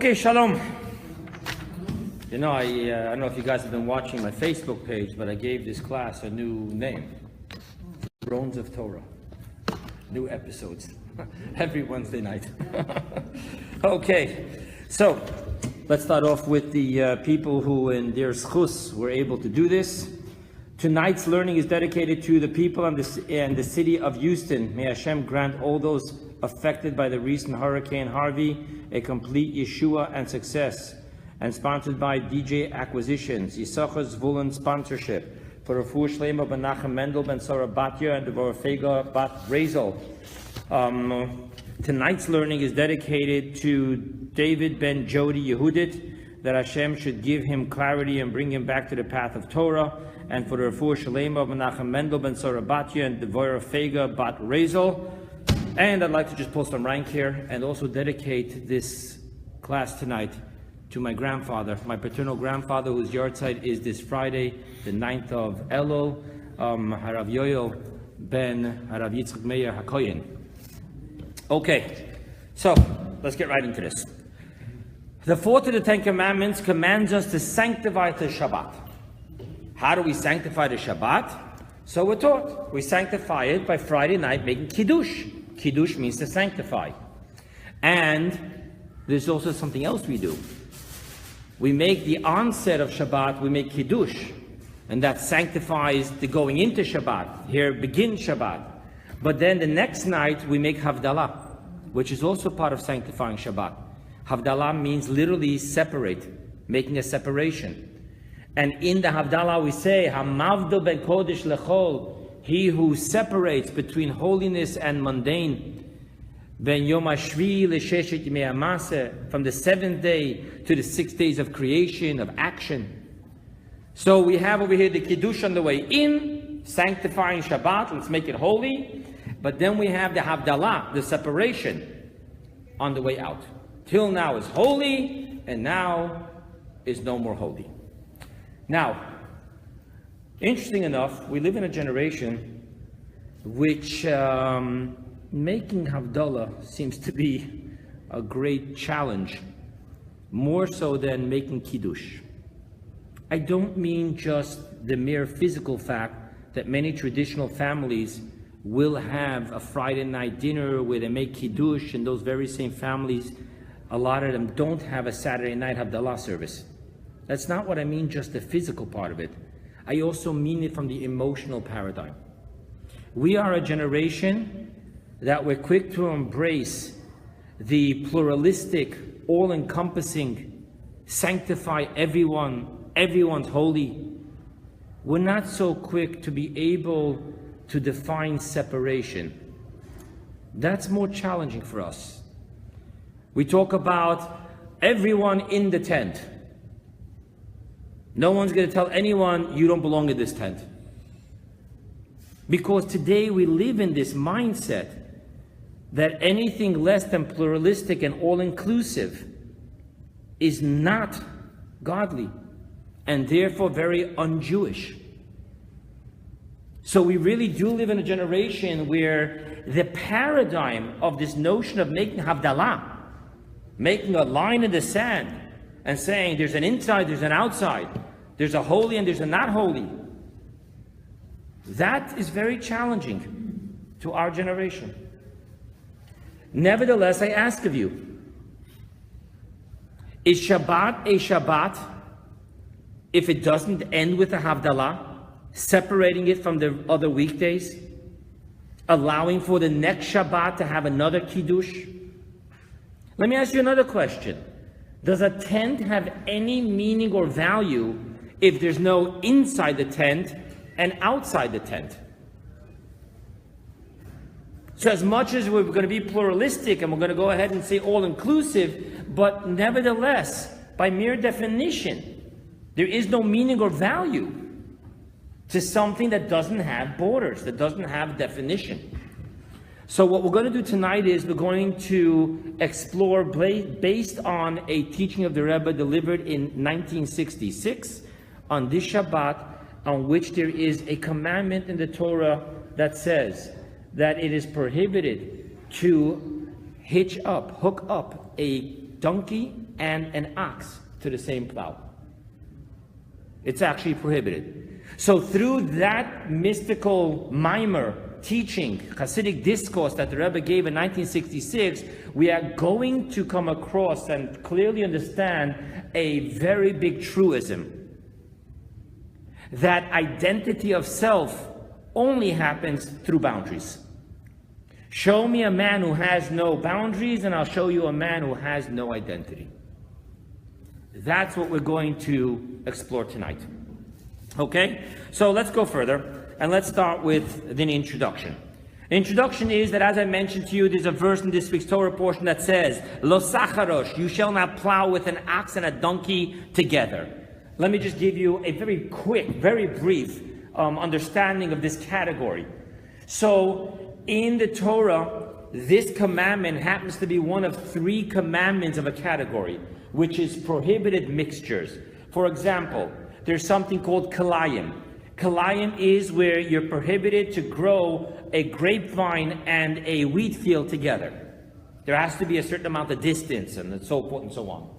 Okay, shalom. You know, I don't know if you guys have been watching my Facebook page, but I gave this class a new name. Thrones of Torah. New episodes. Every Wednesday night. Okay, so let's start off with the people who in their schus were able to do this. Tonight's learning is dedicated to the people and the city of Houston. May Hashem grant all those affected by the recent Hurricane Harvey a complete Yeshua and success. And sponsored by DJ Acquisitions, Yisachar Zvulun sponsorship for Refuah Shlema ben Nachum Mendel ben Sarah Batya and Devorah Fega Bat Rezel. Tonight's learning is dedicated to David ben Jody Yehudit, that Hashem should give him clarity and bring him back to the path of Torah, and for the Refuah Shlema ben Nachum Mendel ben Sarah Batya and Devorah Fega Bat Rezel. And I'd like to just post on rank here and also dedicate this class tonight to my grandfather, my paternal grandfather, whose yahrzeit is this Friday, the 9th of Elul, Harav Yoel ben Harav Yitzchak Meir HaKoyen. Okay, so let's get right into this. The fourth of the Ten Commandments commands us to sanctify the Shabbat. How do we sanctify the Shabbat? So we're taught. We sanctify it by Friday night making Kiddush. Kiddush means to sanctify. And there's also something else we do. We make the onset of Shabbat, we make Kiddush. And that sanctifies the going into Shabbat. Here begins Shabbat. But then the next night we make Havdalah, which is also part of sanctifying Shabbat. Havdalah means literally separate, making a separation. And in the Havdalah we say, Hamavdo ben Kodesh lechol, he who separates between holiness and mundane, ben Yom HaShvi l'sheshet yimei hamaseh, from the 7th day to the 6 days of creation, of action. So we have over here the Kiddush on the way in, sanctifying Shabbat, let's make it holy. But then we have the Havdalah, the separation, on the way out. Till now is holy, and now is no more holy. Now, interesting enough, we live in a generation which making Havdalah seems to be a great challenge, more so than making Kiddush. I don't mean just the mere physical fact that many traditional families will have a Friday night dinner where they make Kiddush, and those very same families, a lot of them don't have a Saturday night Havdalah service. That's not what I mean, just the physical part of it. I also mean it from the emotional paradigm. We are a generation that we're quick to embrace the pluralistic, all-encompassing, sanctify everyone, everyone's holy. We're not so quick to be able to define separation. That's more challenging for us. We talk about everyone in the tent. No one's going to tell anyone you don't belong in this tent. Because today we live in this mindset that anything less than pluralistic and all-inclusive is not godly and therefore very un-Jewish. So we really do live in a generation where the paradigm of this notion of making Havdalah, making a line in the sand and saying there's an inside, there's an outside, there's a holy and there's a not holy, that is very challenging to our generation. Nevertheless, I ask of you, is Shabbat a Shabbat if it doesn't end with a Havdalah, separating it from the other weekdays, allowing for the next Shabbat to have another Kiddush? Let me ask you another question. Does a tent have any meaning or value if there's no inside the tent and outside the tent? So as much as we're going to be pluralistic and we're going to go ahead and say all-inclusive, but nevertheless, by mere definition, there is no meaning or value to something that doesn't have borders, that doesn't have definition. So what we're going to do tonight is we're going to explore, based on a teaching of the Rebbe delivered in 1966, on this Shabbat, on which there is a commandment in the Torah that says that it is prohibited to hook up a donkey and an ox to the same plow. It's actually prohibited. So through that mystical mimer teaching, Hasidic discourse that the Rebbe gave in 1966, we are going to come across and clearly understand a very big truism. That identity of self only happens through boundaries. Show me a man who has no boundaries, and I'll show you a man who has no identity. That's what we're going to explore tonight. Okay? So let's go further, and let's start with the introduction. The introduction is that, as I mentioned to you, there's a verse in this week's Torah portion that says, Lo sacharosh, you shall not plow with an ox and a donkey together. Let me just give you a very quick, very brief understanding of this category. So, in the Torah, this commandment happens to be one of 3 commandments of a category, which is prohibited mixtures. For example, there's something called kalayim. Kalayim is where you're prohibited to grow a grapevine and a wheat field together. There has to be a certain amount of distance and so forth and so on.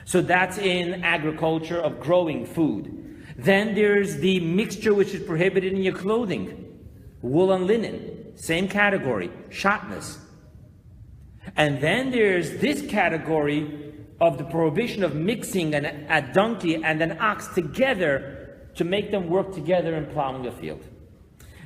So that's in agriculture of growing food. Then there's the mixture which is prohibited in your clothing. Wool and linen. Same category, shatnez. And then there's this category of the prohibition of mixing a donkey and an ox together to make them work together in plowing a field.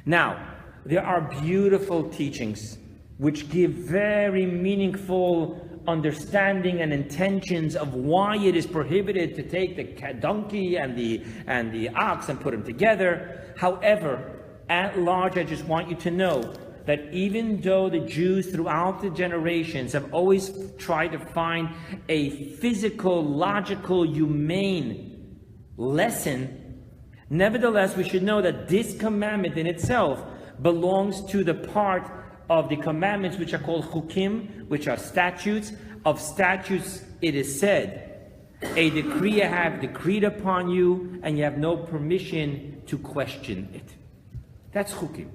Now, there are beautiful teachings which give very meaningful understanding and intentions of why it is prohibited to take the donkey and the ox and put them together. However, at large, I just want you to know that even though the Jews throughout the generations have always tried to find a physical, logical, humane lesson, nevertheless, we should know that this commandment in itself belongs to the part of the commandments which are called chukim, which are statutes. Of statutes, it is said, a decree I have decreed upon you, and you have no permission to question it. That's chukim.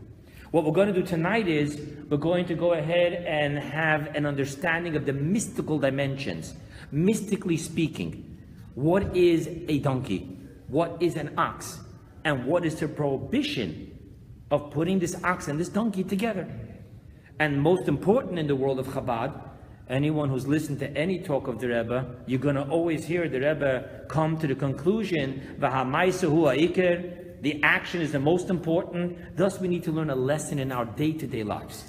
What we're going to do tonight is we're going to go ahead and have an understanding of the mystical dimensions. Mystically speaking, what is a donkey? What is an ox? And what is the prohibition of putting this ox and this donkey together? And most important in the world of Chabad, anyone who's listened to any talk of the Rebbe, you're going to always hear the Rebbe come to the conclusion, V'ha'maisa hu ha'ikar, the action is the most important, thus we need to learn a lesson in our day-to-day lives.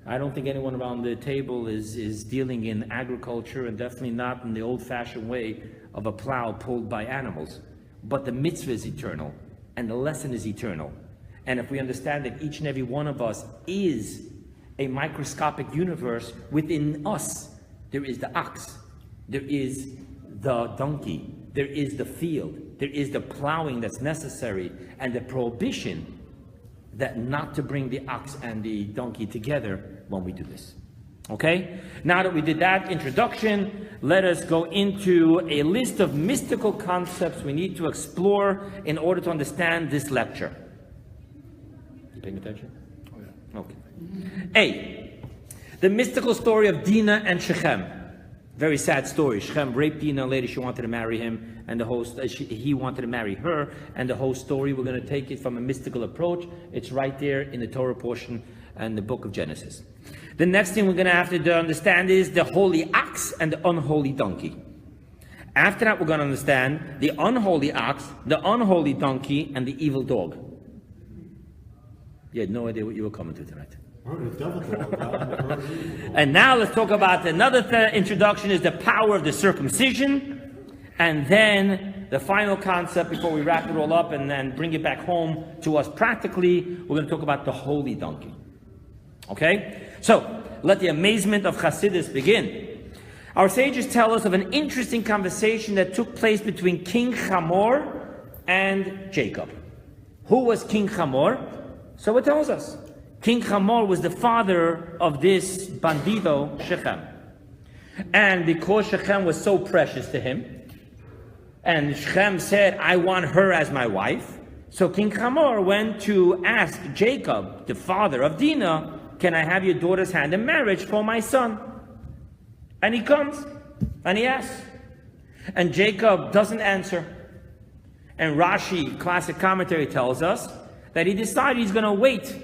I don't think anyone around the table is dealing in agriculture, and definitely not in the old-fashioned way of a plow pulled by animals. But the mitzvah is eternal, and the lesson is eternal. And if we understand that each and every one of us is a microscopic universe, within us there is the ox, there is the donkey, there is the field, there is the plowing that's necessary, and the prohibition that not to bring the ox and the donkey together when we do this. Okay? Now that we did that introduction, let us go into a list of mystical concepts we need to explore in order to understand this lecture. You paying attention? Oh, yeah. Okay. A, the mystical story of Dinah and Shechem. Very sad story. Shechem raped Dinah, later she wanted to marry him, and he wanted to marry her, and the whole story, we're going to take it from a mystical approach. It's right there in the Torah portion and the book of Genesis. The next thing we're going to have to understand is the holy ox and the unholy donkey. After that, we're going to understand the unholy ox, the unholy donkey, and the evil dog. You had no idea what you were coming to tonight. And now let's talk about another introduction is the power of the circumcision, and then the final concept before we wrap it all up and then bring it back home to us practically, we're going to talk about the holy donkey. Okay? So, let the amazement of Chassidus begin. Our sages tell us of an interesting conversation that took place between King Hamor and Jacob. Who was King Hamor? So it tells us. King Hamor was the father of this bandito, Shechem. And because Shechem was so precious to him, and Shechem said, I want her as my wife, so King Hamor went to ask Jacob, the father of Dinah, can I have your daughter's hand in marriage for my son? And he comes. And he asks. And Jacob doesn't answer. And Rashi, classic commentary, tells us that he decided he's going to wait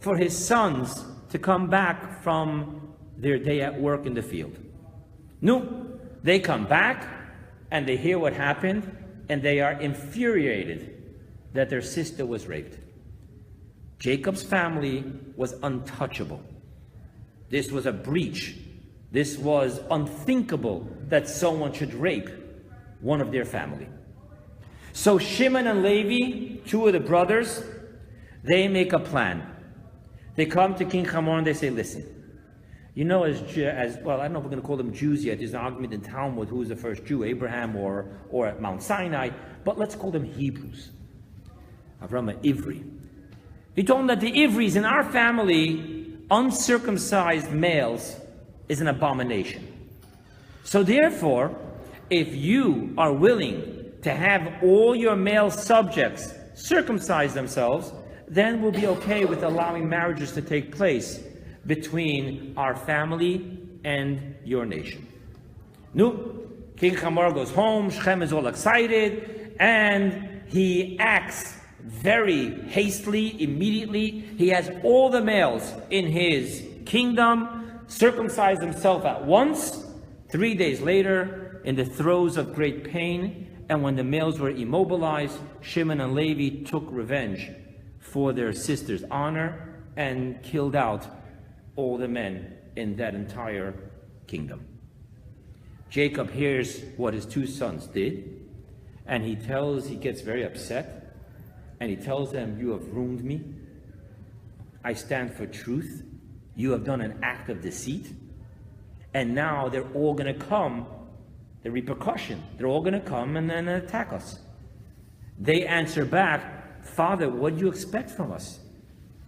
for his sons to come back from their day at work in the field. No, they come back and they hear what happened and they are infuriated that their sister was raped. Jacob's family was untouchable. This was a breach. This was unthinkable that someone should rape one of their family. So Shimon and Levi, two of the brothers, they make a plan. They come to King Hamor and they say, listen, you know, as well, I don't know if we're going to call them Jews yet. There's an argument in Talmud who was the first Jew, Abraham or at Mount Sinai, but let's call them Hebrews. Avrohom Ivri. He told them that the Ivris in our family, uncircumcised males, is an abomination. So therefore, if you are willing to have all your male subjects circumcise themselves, then we'll be okay with allowing marriages to take place between our family and your nation. No, King Hamor goes home, Shechem is all excited, and he acts very hastily, immediately. He has all the males in his kingdom circumcise themselves at once. 3 days later, in the throes of great pain, and when the males were immobilized, Shimon and Levi took revenge for their sister's honor and killed out all the men in that entire kingdom. Jacob hears what his two sons did, and he gets very upset, and he tells them, you have ruined me. I stand for truth. You have done an act of deceit. And now they're all going to come, the repercussion, they're all going to come and then attack us. They answer back, Father, what do you expect from us?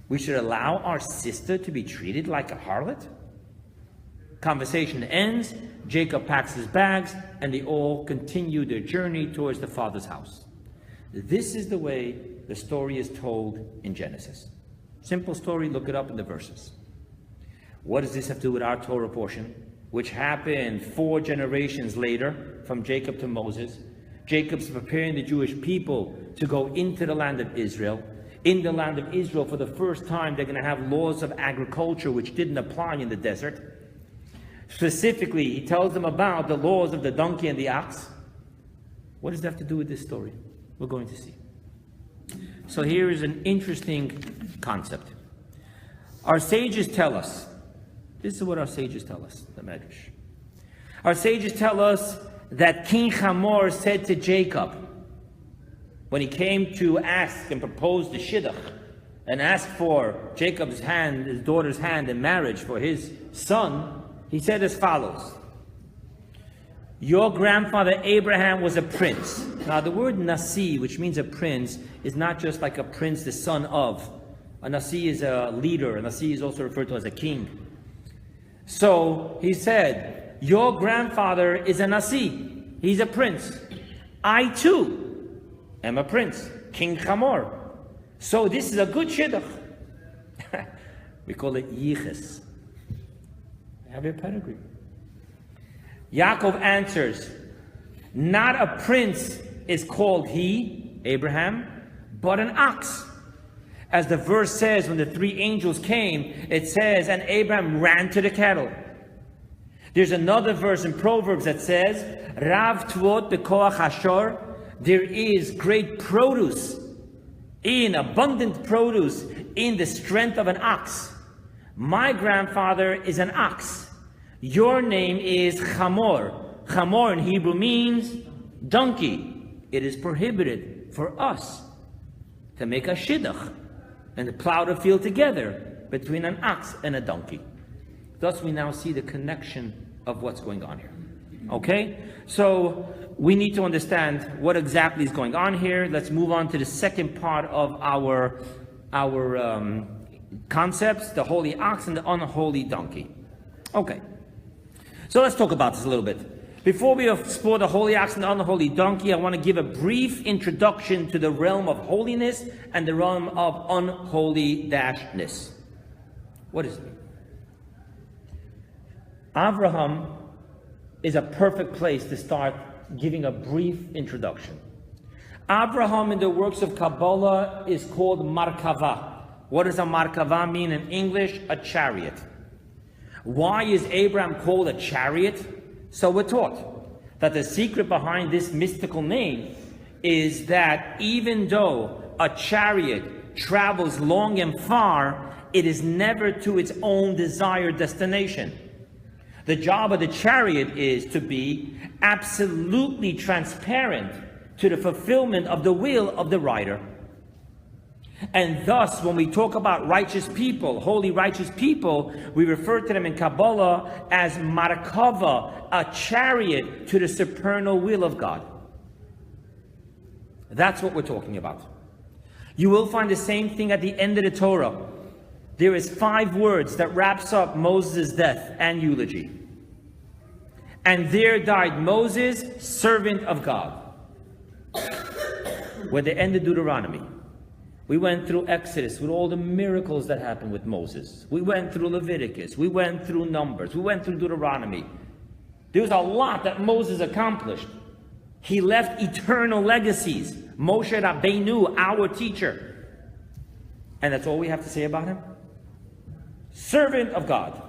We should allow our sister to be treated like a harlot? Conversation ends, Jacob packs his bags, and they all continue their journey towards the father's house. This is the way the story is told in Genesis. Simple story, look it up in the verses. What does this have to do with our Torah portion, which happened 4 generations later from Jacob to Moses? Jacob's preparing the Jewish people to go into the land of Israel. In the land of Israel, for the first time, they're going to have laws of agriculture which didn't apply in the desert. Specifically, he tells them about the laws of the donkey and the ox. What does that have to do with this story? We're going to see. So here is an interesting concept. Our sages tell us, this is what our sages tell us, the Medrash. Our sages tell us that King Hamor said to Jacob, when he came to ask and propose the shidduch, and ask for Jacob's hand, his daughter's hand in marriage for his son, he said as follows, your grandfather Abraham was a prince. Now the word Nasi, which means a prince, is not just like a prince, the son of. A Nasi is a leader. A Nasi is also referred to as a king. So he said, your grandfather is a Nasi. He's a prince. I too am a prince, King Hamor. So this is a good shidduch. We call it yiches. Have your pedigree. Yaakov answers, not a prince is called he, Abraham, but an ox. As the verse says, when the 3 angels came, it says, and Abraham ran to the cattle. There's another verse in Proverbs that says, Rav tvot bekoach hashor, there is great produce, abundant produce, in the strength of an ox. My grandfather is an ox. Your name is Hamor. Hamor in Hebrew means donkey. It is prohibited for us to make a shidduch and to plow the field together between an ox and a donkey. Thus we now see the connection of what's going on here. Okay? So we need to understand what exactly is going on here. Let's move on to the second part of our concepts, the holy ox and the unholy donkey. Okay. So let's talk about this a little bit. Before we explore the holy ox and the unholy donkey, I want to give a brief introduction to the realm of holiness and the realm of unholy-ness. What is it? Avrohom is a perfect place to start giving a brief introduction. Avrohom in the works of Kabbalah is called Markava. What does a Markava mean in English? A chariot. Why is Abraham called a chariot? So we're taught that the secret behind this mystical name is that even though a chariot travels long and far, it is never to its own desired destination. The job of the chariot is to be absolutely transparent to the fulfillment of the will of the rider. And thus, when we talk about righteous people, holy righteous people, we refer to them in Kabbalah as Markava, a chariot to the supernal will of God. That's what we're talking about. You will find the same thing at the end of the Torah. There is 5 words that wraps up Moses' death and eulogy. And there died Moses, servant of God. We're at the end of Deuteronomy. We went through Exodus with all the miracles that happened with Moses. We went through Leviticus. We went through Numbers. We went through Deuteronomy. There was a lot that Moses accomplished. He left eternal legacies. Moshe Rabbeinu, our teacher. And that's all we have to say about him? Servant of God.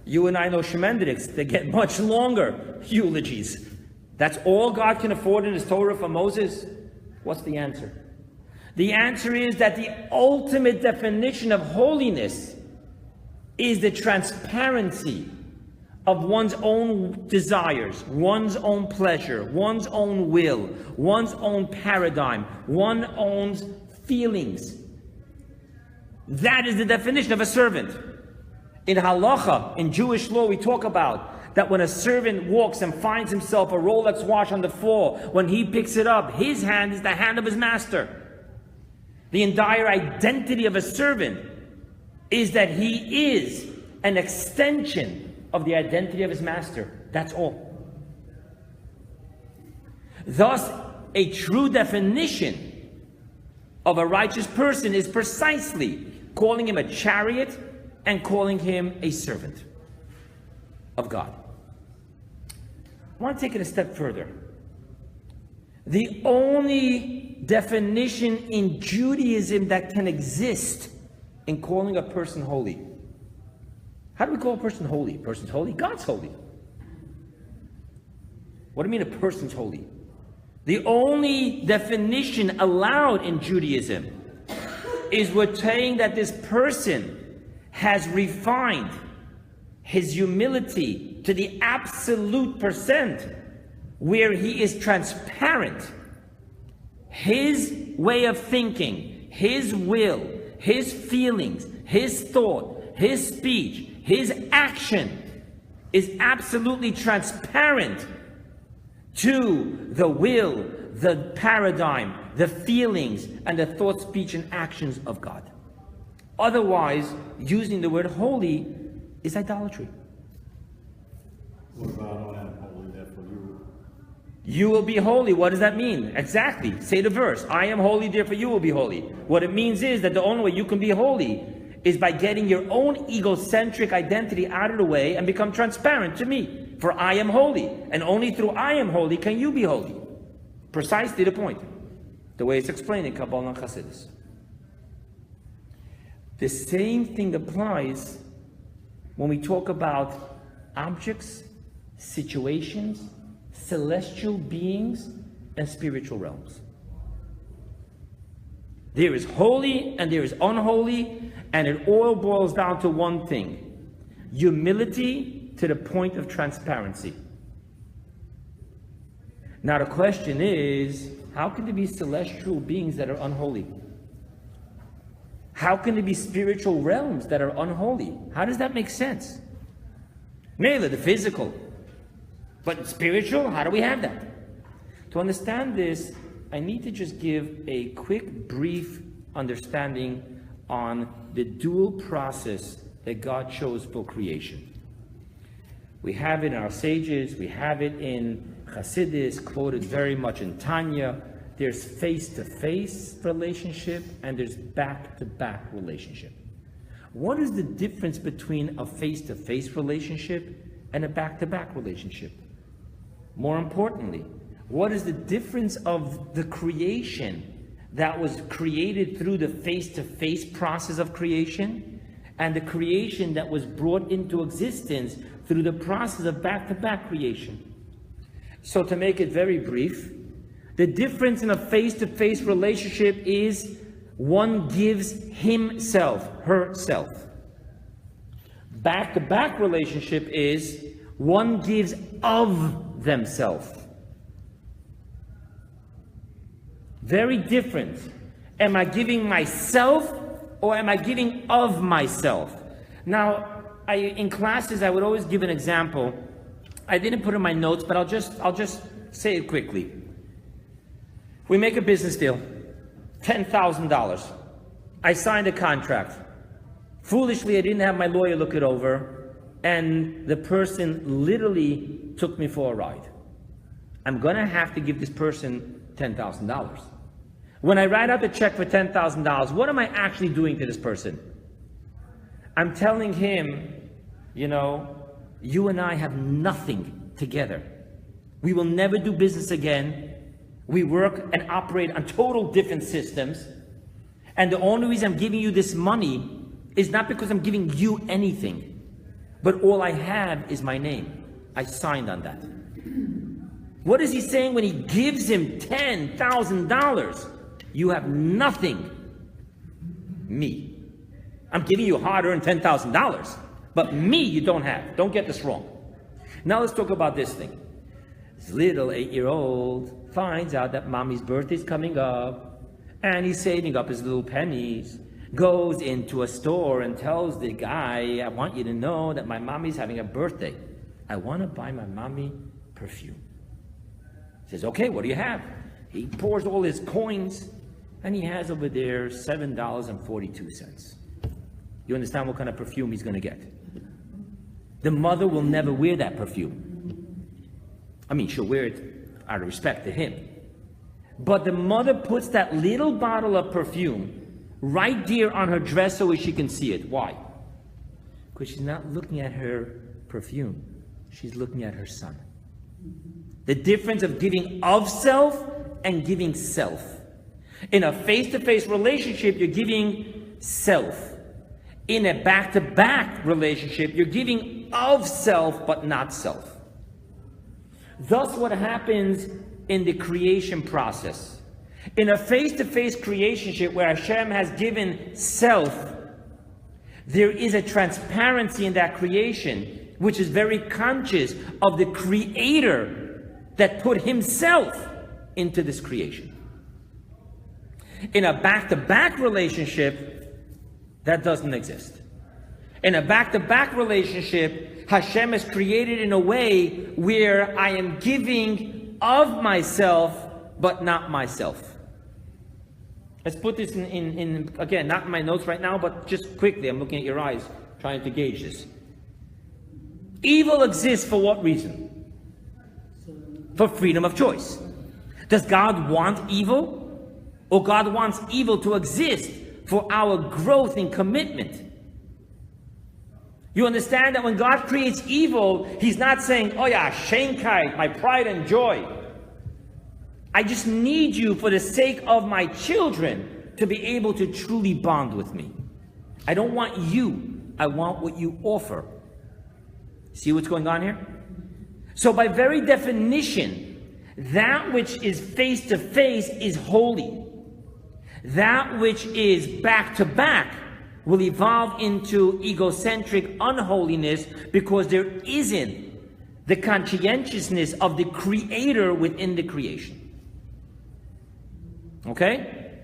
You and I know Shemendriks, they get much longer eulogies. That's all God can afford in His Torah for Moses. What's the answer? The answer is that the ultimate definition of holiness is the transparency of one's own desires, one's own pleasure, one's own will, one's own paradigm, one's own feelings. That is the definition of a servant. In halacha, in Jewish law, we talk about that when a servant walks and finds himself a Rolex watch on the floor, when he picks it up, his hand is the hand of his master. The entire identity of a servant is that he is an extension of the identity of his master. That's all. Thus, a true definition of a righteous person is precisely calling him a chariot and calling him a servant of God. I want to take it a step further. The only definition in Judaism that can exist in calling a person holy. How do we call a person holy? A person's holy? God's holy. What do you mean a person's holy? The only definition allowed in Judaism is we're saying that this person has refined his humility to the absolute percent where he is transparent. His way of thinking, his will, his feelings, his thought, his speech, his action is absolutely transparent to the will, the paradigm, the feelings, and the thought, speech, and actions of God. Otherwise, using the word holy is idolatry. What about I am holy, therefore you? You will be holy. What does that mean? Exactly. Say the verse. I am holy, therefore you will be holy. What it means is that the only way you can be holy is by getting your own egocentric identity out of the way and become transparent to me. For I am holy. And only through I am holy can you be holy. Precisely the point. The way it's explained in Kabbalah and Chassidus. The same thing applies when we talk about objects, situations, celestial beings, and spiritual realms. There is holy and there is unholy, and it all boils down to one thing: humility to the point of transparency. Now the question is, how can there be celestial beings that are unholy? How can there be spiritual realms that are unholy? How does that make sense? Mainly the physical. But spiritual, how do we have that? To understand this, I need to just give a quick, brief understanding on the dual process that God chose for creation. We have it in our sages, we have it in Chassidus, quoted very much in Tanya. There's face-to-face relationship and there's back-to-back relationship. What is the difference between a face-to-face relationship and a back-to-back relationship? More importantly, what is the difference of the creation that was created through the face-to-face process of creation and the creation that was brought into existence through the process of back-to-back creation? So to make it very brief, the difference in a face-to-face relationship is one gives himself, herself. Back-to-back relationship is one gives of themselves. Very different. Am I giving myself or am I giving of myself? Now, in classes, I would always give an example. I didn't put it in my notes, but I'll just say it quickly. We make a business deal, $10,000. I signed a contract. Foolishly, I didn't have my lawyer look it over, and the person literally took me for a ride. I'm gonna have to give this person $10,000. When I write out the check for $10,000, what am I actually doing to this person? I'm telling him, you and I have nothing together. We will never do business again. We work and operate on total different systems. And the only reason I'm giving you this money is not because I'm giving you anything, but all I have is my name. I signed on that. What is he saying when he gives him $10,000? You have nothing. Me. I'm giving you hard-earned $10,000, but me you don't have. Don't get this wrong. Now let's talk about this thing. This little 8-year-old finds out that mommy's birthday's coming up, and he's saving up his little pennies, goes into a store and tells the guy, I want you to know that my mommy's having a birthday. I want to buy my mommy perfume. He says, okay, what do you have? He pours all his coins, and he has over there $7.42. You understand what kind of perfume he's going to get? The mother will never wear that perfume. I mean, she'll wear it out of respect to him. But the mother puts that little bottle of perfume right there on her dress so she can see it. Why? Because she's not looking at her perfume. She's looking at her son. The difference of giving of self and giving self. In a face-to-face relationship, you're giving self. In a back-to-back relationship, you're giving of self, but not self. Thus, what happens in the creation process. In a face-to-face creationship where Hashem has given self, there is a transparency in that creation, which is very conscious of the Creator that put Himself into this creation. In a back-to-back relationship, that doesn't exist. In a back-to-back relationship, Hashem is created in a way where I am giving of myself, but not myself. Let's put this in again, not in my notes right now, but just quickly, I'm looking at your eyes, trying to gauge this. Evil exists for what reason? For freedom of choice. Does God want evil? Or God wants evil to exist for our growth and commitment? You understand that when God creates evil, He's not saying, oh yeah, Schenkeit, my pride and joy. I just need you for the sake of my children to be able to truly bond with me. I don't want you. I want what you offer. See what's going on here? So by very definition, that which is face to face is holy. That which is back to back will evolve into egocentric unholiness because there isn't the conscientiousness of the Creator within the creation. Okay?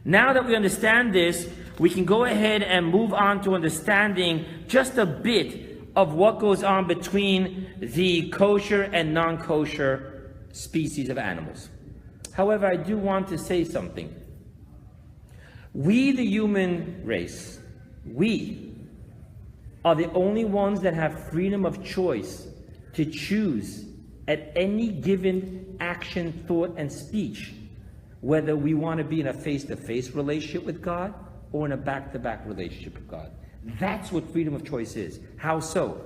Now that we understand this, we can go ahead and move on to understanding just a bit of what goes on between the kosher and non-kosher species of animals. However, I do want to say something. We, the human race, we are the only ones that have freedom of choice to choose at any given action, thought, and speech whether we want to be in a face-to-face relationship with God or in a back-to-back relationship with God. That's what freedom of choice is. How so?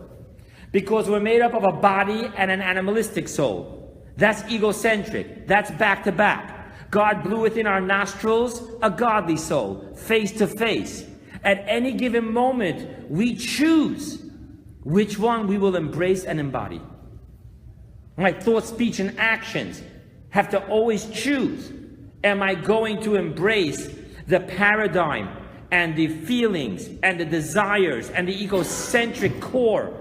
Because we're made up of a body and an animalistic soul. That's egocentric. That's back to back. God blew within our nostrils a godly soul, face to face. At any given moment, we choose which one we will embrace and embody. My thought, speech, and actions have to always choose. Am I going to embrace the paradigm and the feelings and the desires and the egocentric core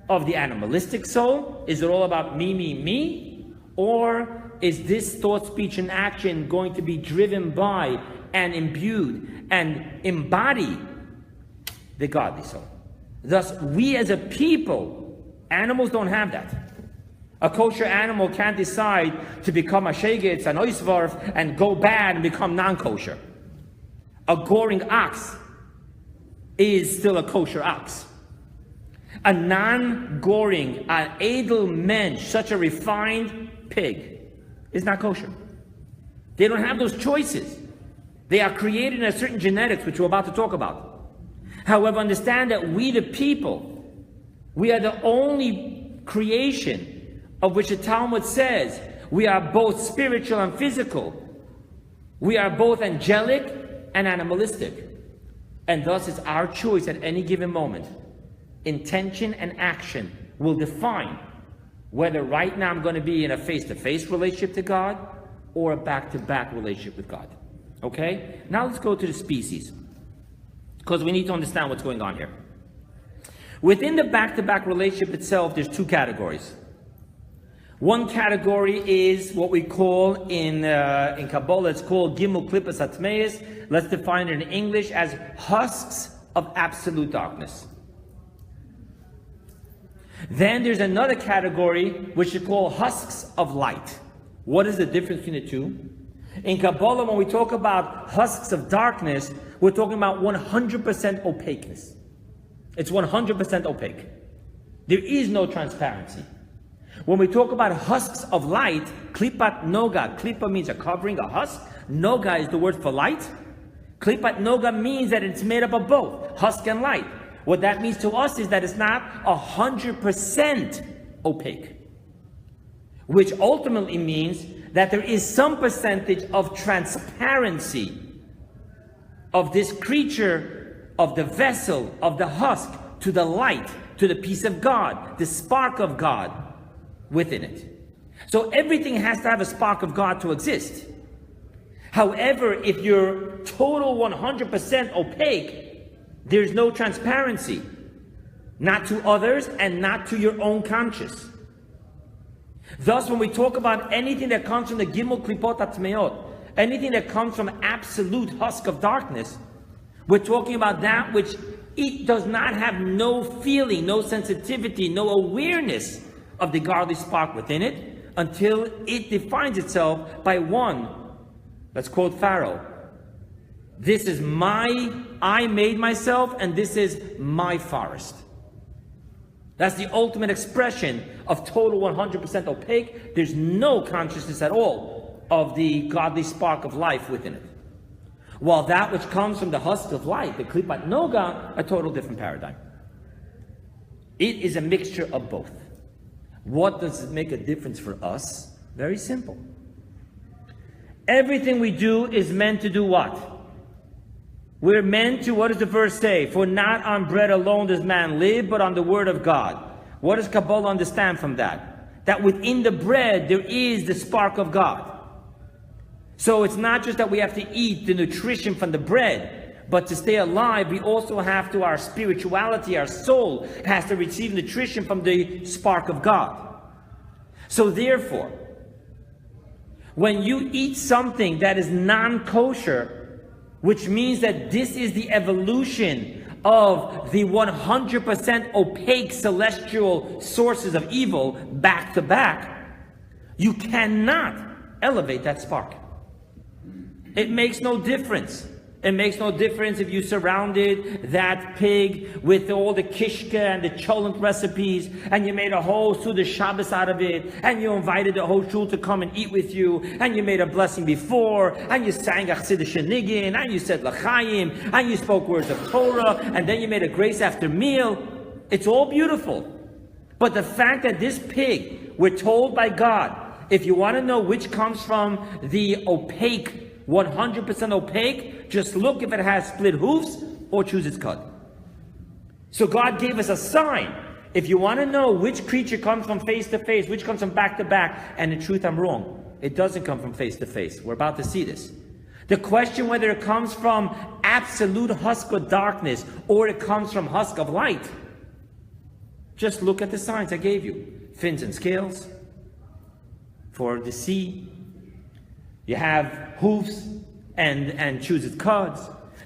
of the animalistic soul? Is it all about me, me, me? Or is this thought, speech, and action going to be driven by and imbued and embody the godly soul? Thus, we as a people, animals don't have that. A kosher animal can't decide to become a shegitz, an oisvarf, and go bad and become non-kosher. A goring ox is still a kosher ox. A non-goring, an edel mensch, such a refined pig, is not kosher. They don't have those choices. They are created in a certain genetics, which we're about to talk about. However, understand that we the people, we are the only creation of which the Talmud says we are both spiritual and physical. We are both angelic and animalistic. And thus it's our choice at any given moment. Intention and action will define whether right now I'm going to be in a face-to-face relationship to God or a back-to-back relationship with God. Okay? Now let's go to the species, because we need to understand what's going on here. Within the back-to-back relationship itself, there's two categories. One category is what we call in Kabbalah, it's called Gimel Klippas Atmeis. Let's define it in English as husks of absolute darkness. Then there's another category which we call husks of light. What is the difference between the two? In Kabbalah, when we talk about husks of darkness, we're talking about 100% opaqueness. It's 100% opaque. There is no transparency. When we talk about husks of light, klipat noga, klipa means a covering, a husk. Noga is the word for light. Klipat noga means that it's made up of both, husk and light. What that means to us is that it's not 100% opaque, which ultimately means that there is some percentage of transparency of this creature, of the vessel, of the husk, to the light, to the peace of God, the spark of God within it. So everything has to have a spark of God to exist. However, if you're total 100% opaque, there's no transparency, not to others and not to your own conscience. Thus, when we talk about anything that comes from the Gimel Klipot Atmeot, anything that comes from absolute husk of darkness, we're talking about that which it does not have no feeling, no sensitivity, no awareness of the godly spark within it until it defines itself by one. Let's quote Pharaoh. This is I made myself, and this is my forest. That's the ultimate expression of total 100% opaque. There's no consciousness at all of the godly spark of life within it. While that which comes from the husk of light, the klipat noga, a total different paradigm. It is a mixture of both. What does it make a difference for us? Very simple. Everything we do is meant to do what? We're meant to, what does the verse say? For not on bread alone does man live, but on the word of God. What does Kabbalah understand from that? That within the bread there is the spark of God. So it's not just that we have to eat the nutrition from the bread, but to stay alive, we also have to, our spirituality, our soul, has to receive nutrition from the spark of God. So therefore, when you eat something that is non-kosher, which means that this is the evolution of the 100% opaque celestial sources of evil back to back, you cannot elevate that spark. It makes no difference. It makes no difference if you surrounded that pig with all the kishka and the cholent recipes, and you made a whole Suda Shabbos out of it, and you invited the whole shul to come and eat with you, and you made a blessing before, and you sang a Chassidish Nigin, and you said L'chaim, and you spoke words of Torah, and then you made a grace after meal. It's all beautiful. But the fact that this pig, we're told by God, if you want to know which comes from the opaque, 100% opaque, just look if it has split hoofs or choose its cut. So God gave us a sign. If you want to know which creature comes from face to face, which comes from back to back, and in truth I'm wrong. It doesn't come from face to face. We're about to see this. The question whether it comes from absolute husk of darkness or it comes from husk of light, just look at the signs I gave you. Fins and scales for the sea. You have hoofs and choose its cuds.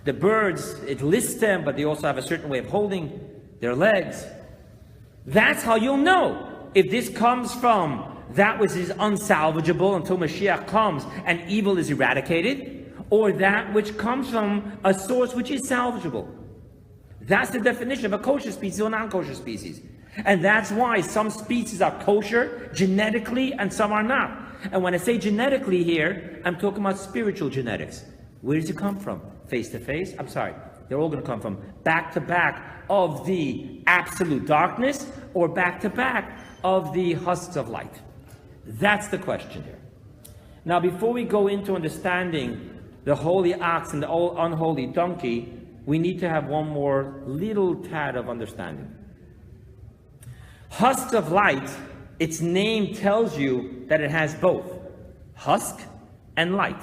The birds, it lists them, but they also have a certain way of holding their legs. That's how you'll know if this comes from that which is unsalvageable until Mashiach comes and evil is eradicated, or that which comes from a source which is salvageable. That's the definition of a kosher species or non-kosher species. And that's why some species are kosher genetically and some are not. And when I say genetically here, I'm talking about spiritual genetics. Where does it come from? Face to face? I'm sorry. They're all going to come from back to back of the absolute darkness or back to back of the husks of light. That's the question here. Now, before we go into understanding the holy ox and the unholy donkey, we need to have one more little tad of understanding. Husks of light, its name tells you that it has both husk and light.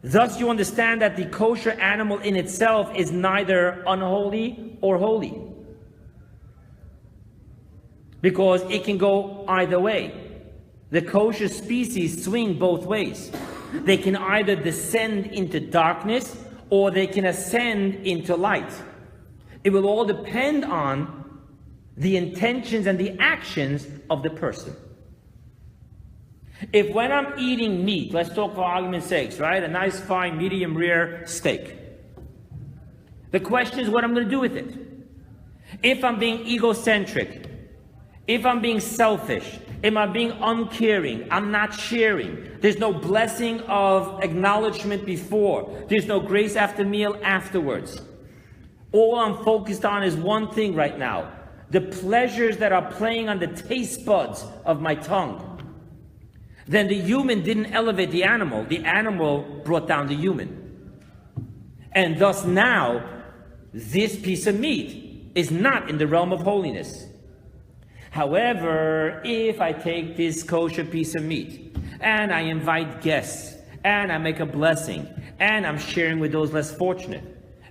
Thus you understand that the kosher animal in itself is neither unholy or holy, because it can go either way. The kosher species swing both ways. They can either descend into darkness or they can ascend into light. It will all depend on the intentions and the actions of the person. If when I'm eating meat, let's talk for argument's sake, right? A nice fine medium rare steak. The question is what I'm going to do with it. If I'm being egocentric, if I'm being selfish, if I'm being uncaring, I'm not sharing, there's no blessing of acknowledgement before, there's no grace after meal afterwards. All I'm focused on is one thing right now. The pleasures that are playing on the taste buds of my tongue. Then the human didn't elevate the animal brought down the human. And thus now, this piece of meat is not in the realm of holiness. However, if I take this kosher piece of meat, and I invite guests, and I make a blessing, and I'm sharing with those less fortunate,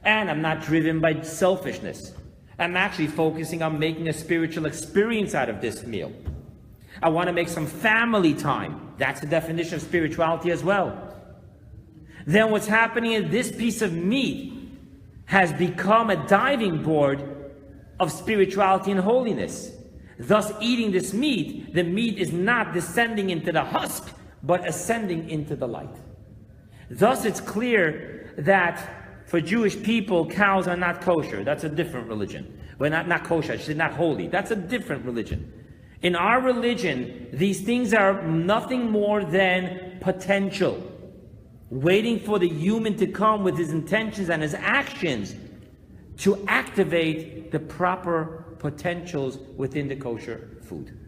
and I'm not driven by selfishness, I'm actually focusing on making a spiritual experience out of this meal. I want to make some family time. That's the definition of spirituality as well. Then what's happening is this piece of meat has become a diving board of spirituality and holiness. Thus, eating this meat, the meat is not descending into the husk, but ascending into the light. Thus, it's clear that for Jewish people, cows are not kosher. That's a different religion. Well, not kosher, I should say not holy. That's a different religion. In our religion, these things are nothing more than potential, waiting for the human to come with his intentions and his actions to activate the proper potentials within the kosher food.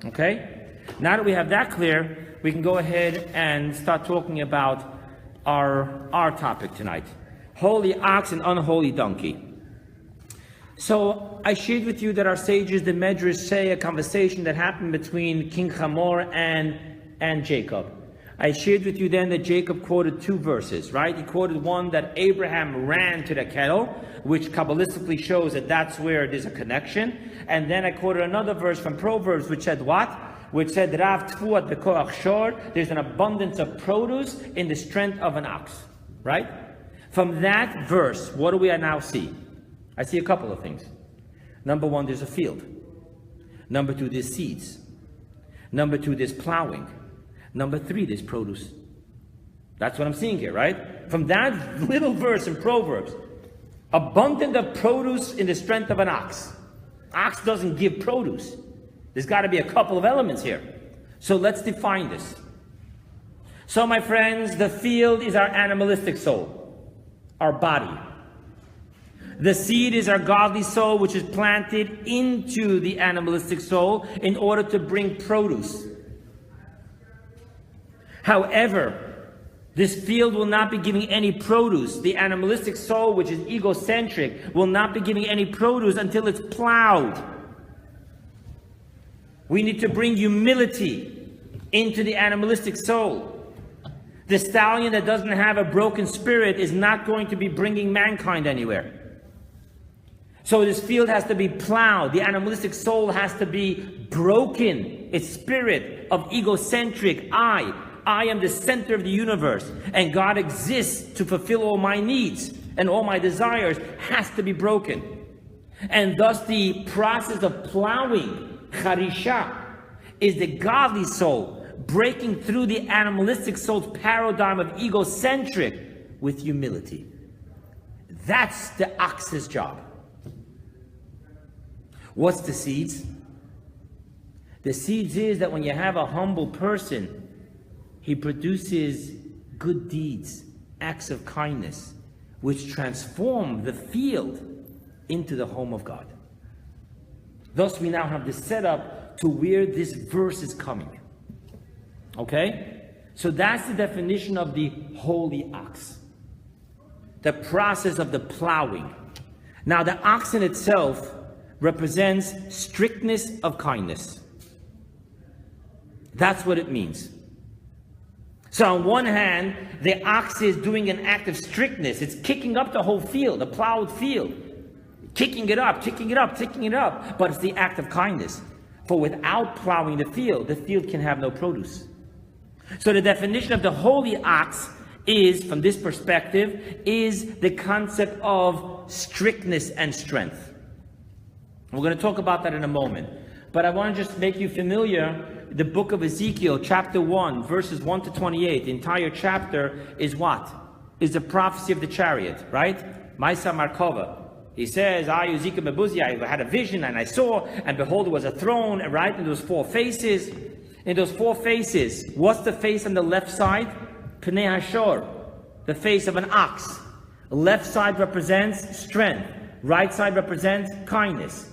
Okay? Now that we have that clear, we can go ahead and start talking about our topic tonight. Holy ox and unholy donkey. So I shared with you that our sages, the Medrash, say a conversation that happened between King Hamor and Jacob. I shared with you then that Jacob quoted two verses, right? He quoted one that Abraham ran to the kettle, which Kabbalistically shows that that's where there's a connection. And then I quoted another verse from Proverbs, which said what? Which said, Rav Tfuat bekoach shor, there's an abundance of produce in the strength of an ox, right? From that verse, what do we now see? I see a couple of things. Number one, there's a field. Number two, there's seeds. Number two, there's plowing. Number three, there's produce. That's what I'm seeing here, right? From that little verse in Proverbs, abundant of produce in the strength of an ox. Ox doesn't give produce. There's got to be a couple of elements here. So let's define this. So my friends, the field is our animalistic soul, our body. The seed is our godly soul, which is planted into the animalistic soul in order to bring produce. However, this field will not be giving any produce. The animalistic soul, which is egocentric, will not be giving any produce until it's plowed. We need to bring humility into the animalistic soul. The stallion that doesn't have a broken spirit is not going to be bringing mankind anywhere. So this field has to be plowed. The animalistic soul has to be broken. Its spirit of egocentric, I am the center of the universe, and God exists to fulfill all my needs and all my desires, has to be broken. And thus the process of plowing, charisha, is the godly soul breaking through the animalistic soul's paradigm of egocentric with humility. That's the ox's job. What's the seeds? The seeds is that when you have a humble person, he produces good deeds, acts of kindness, which transform the field into the home of God. Thus, we now have the setup to where this verse is coming. Okay? So that's the definition of the holy ox. The process of the plowing. Now, the ox in itself represents strictness of kindness. That's what it means. So on one hand, the ox is doing an act of strictness. It's kicking up the whole field, the plowed field. Kicking it up, kicking it up, kicking it up. But it's the act of kindness. For without plowing the field can have no produce. So the definition of the holy ox is, from this perspective, is the concept of strictness and strength. We're going to talk about that in a moment. But I want to just make you familiar. The book of Ezekiel, chapter 1, verses 1 to 28, the entire chapter is what? Is the prophecy of the chariot, right? Maisa Markova. He says, Ezekiel Mebuzi, I had a vision and I saw, and behold, there was a throne, right? And there was 4 faces. In those 4 faces, what's the face on the left side? Pnei Hashor, the face of an ox. The left side represents strength. Right side represents kindness.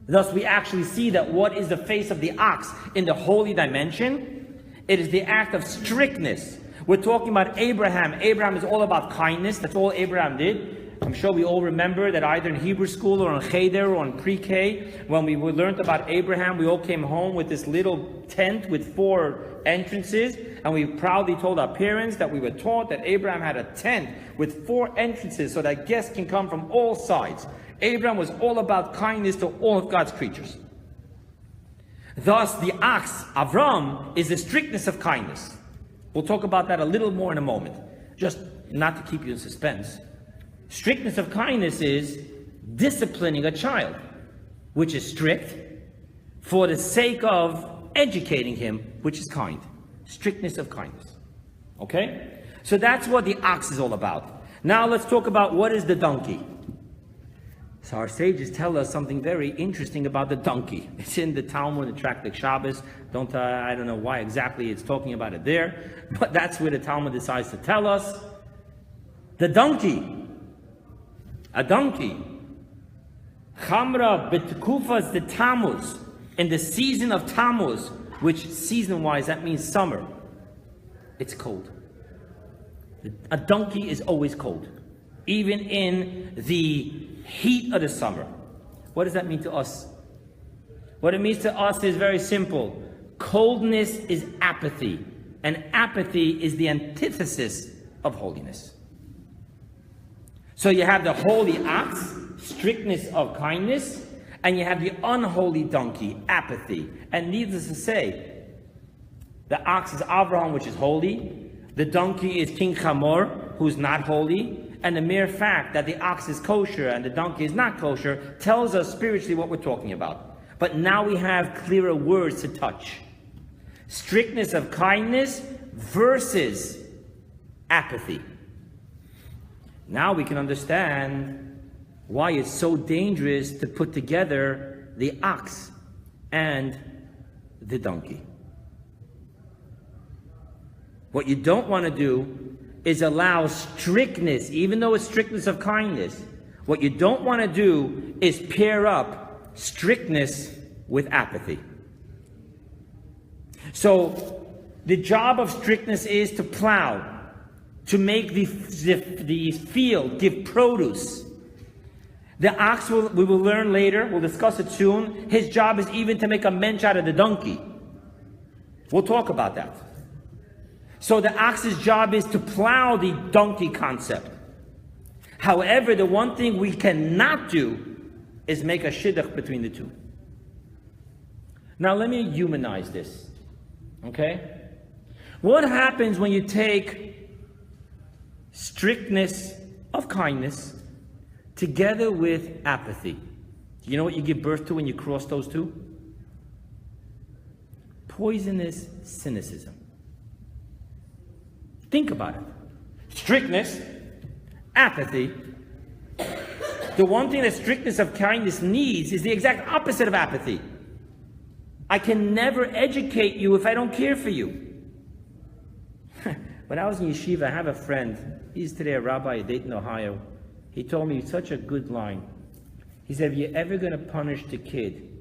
Thus, we actually see that what is the face of the ox in the holy dimension? It is the act of strictness. We're talking about Abraham. Abraham is all about kindness. That's all Abraham did. I'm sure we all remember that either in Hebrew school or in Cheder or in pre-K, when we learned about Abraham, we all came home with this little tent with 4 entrances, and we proudly told our parents that we were taught that Abraham had a tent with 4 entrances so that guests can come from all sides. Abraham was all about kindness to all of God's creatures. Thus, the ox, Avrohom, is the strictness of kindness. We'll talk about that a little more in a moment, just not to keep you in suspense. Strictness of kindness is disciplining a child, which is strict, for the sake of educating him, which is kind. Strictness of kindness. Okay? So that's what the ox is all about. Now let's talk about what is the donkey. So our sages tell us something very interesting about the donkey. It's in the Talmud, the Tractate Shabbos. I don't know why exactly it's talking about it there, but that's where the Talmud decides to tell us. The donkey. A donkey. Chamra betkufas the Tammuz. In the season of Tammuz, which season-wise that means summer, it's cold. A donkey is always cold. Even in the heat of the summer. What does that mean to us? What it means to us is very simple. Coldness is apathy, and apathy is the antithesis of holiness. So you have the holy ox, strictness of kindness, and you have the unholy donkey, apathy. And needless to say, the ox is Avrohom, which is holy. The donkey is King Chamor, who's not holy. And the mere fact that the ox is kosher and the donkey is not kosher tells us spiritually what we're talking about. But now we have clearer words to touch. Strictness of kindness versus apathy. Now we can understand why it's so dangerous to put together the ox and the donkey. What you don't want to do is allow strictness, even though it's strictness of kindness. What you don't want to do is pair up strictness with apathy. So the job of strictness is to plow, to make the field give produce. The ox, we will learn later, we'll discuss it soon, his job is even to make a mensch out of the donkey. We'll talk about that. So the ox's job is to plow the donkey concept. However, the one thing we cannot do is make a shidduch between the two. Now let me humanize this, okay? What happens when you take strictness of kindness together with apathy? Do you know what you give birth to when you cross those two? Poisonous cynicism. Think about it. Strictness, apathy. The one thing that strictness of kindness needs is the exact opposite of apathy. I can never educate you if I don't care for you. When I was in yeshiva, I have a friend. He's today a rabbi in Dayton, Ohio. He told me such a good line. He said, if you're ever going to punish the kid,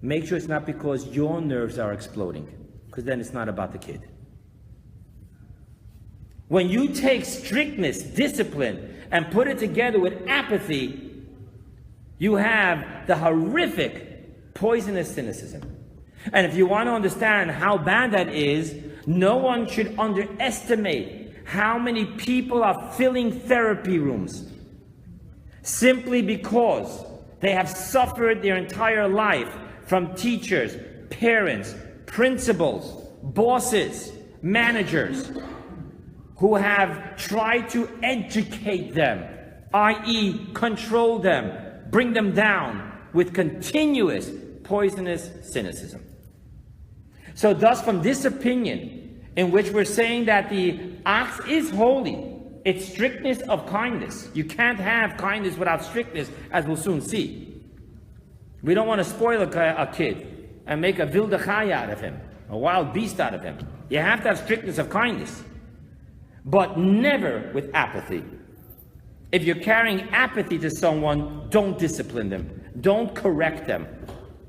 make sure it's not because your nerves are exploding, because then it's not about the kid. When you take strictness, discipline, and put it together with apathy, you have the horrific, poisonous cynicism. And if you want to understand how bad that is, no one should underestimate how many people are filling therapy rooms simply because they have suffered their entire life from teachers, parents, principals, bosses, managers, who have tried to educate them, i.e. control them, bring them down with continuous poisonous cynicism. So thus, from this opinion, in which we're saying that the ox is holy, it's strictness of kindness. You can't have kindness without strictness, as we'll soon see. We don't want to spoil a kid and make a wilde chaya out of him, a wild beast out of him. You have to have strictness of kindness, but never with apathy. If you're carrying apathy to someone, don't discipline them. Don't correct them,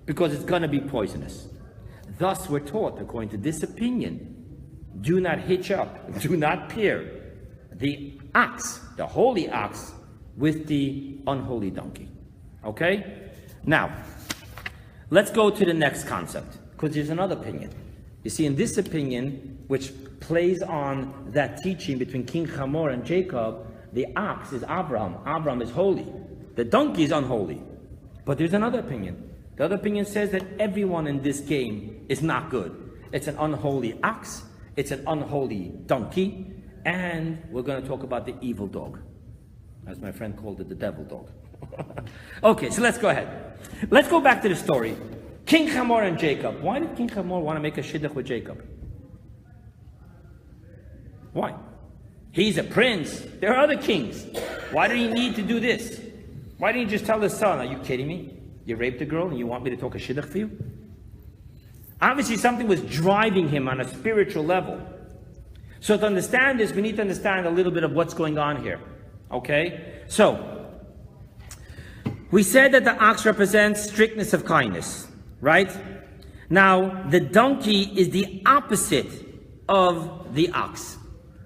because it's going to be poisonous. Thus, we're taught, according to this opinion, do not hitch up, do not pair the ox, the holy ox, with the unholy donkey. Okay? Now, let's go to the next concept, because there's another opinion. You see, in this opinion, which plays on that teaching between King Hamor and Jacob, the ox is Avrohom. Avrohom is holy. The donkey is unholy. But there's another opinion. The other opinion says that everyone in this game is not good. It's an unholy ox, it's an unholy donkey, and we're going to talk about the evil dog. As my friend called it, the devil dog. Okay, so let's go ahead. Let's go back to the story. King Hamor and Jacob. Why did King Hamor want to make a shidduch with Jacob? Why? He's a prince. There are other kings. Why do you need to do this? Why didn't you just tell his son, are you kidding me? You raped a girl and you want me to talk a shidduch for you? Obviously something was driving him on a spiritual level. So to understand this, we need to understand a little bit of what's going on here. Okay? So, we said that the ox represents strictness of kindness, right? Now, the donkey is the opposite of the ox.